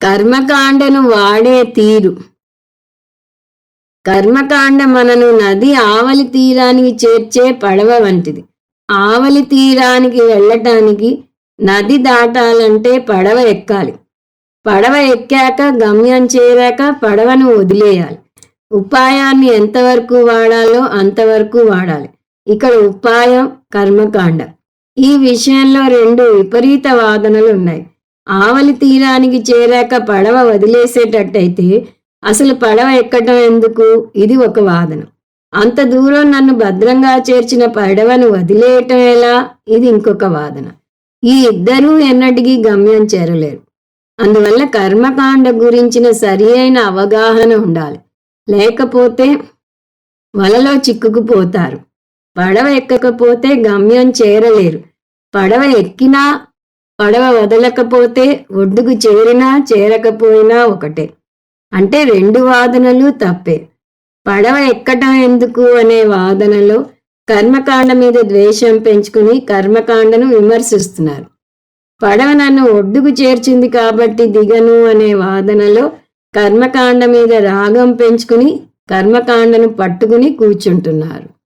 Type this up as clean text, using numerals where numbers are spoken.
కర్మకాండను వాడే తీరు. కర్మకాండ మనను నది ఆవలి తీరానికి చేర్చే పడవ వంటిది. ఆవలి తీరానికి వెళ్ళటానికి నది దాటాలంటే పడవ ఎక్కాలి. పడవ ఎక్కాక గమ్యం చేరాక పడవను వదిలేయాలి. ఉపాయాన్ని ఎంతవరకు వాడాలో అంతవరకు వాడాలి. ఇక్కడ ఉపాయం కర్మకాండ. ఈ విషయంలో రెండు విపరీత వాదనలు ఉన్నాయి. ఆవలి తీరానికి చేరాక పడవ వదిలేసేటట్టయితే అసలు పడవ ఎక్కటం ఎందుకు? ఇది ఒక వాదన. అంత దూరం నన్ను భద్రంగా చేర్చిన పడవను వదిలేయటం ఎలా? ఇది ఇంకొక వాదన. ఈ ఇద్దరూ ఎన్నటికీ గమ్యం చేరలేరు. అందువల్ల కర్మకాండ గురించిన సరి అయిన అవగాహన ఉండాలి. లేకపోతే వలలో చిక్కుకుపోతారు. పడవ ఎక్కకపోతే గమ్యం చేరలేరు. పడవ ఎక్కినా పడవ వదలకపోతే ఒడ్డుకు చేరినా చేరకపోయినా ఒకటే. అంటే రెండు వాదనలు తప్పే. పడవ ఎక్కటం ఎందుకు అనే వాదనలో కర్మకాండ మీద ద్వేషం పెంచుకుని కర్మకాండను విమర్శిస్తున్నారు. పడవ నన్ను ఒడ్డుకు చేర్చింది కాబట్టి దిగను అనే వాదనలో కర్మకాండ మీద రాగం పెంచుకుని కర్మకాండను పట్టుకుని కూర్చుంటున్నారు.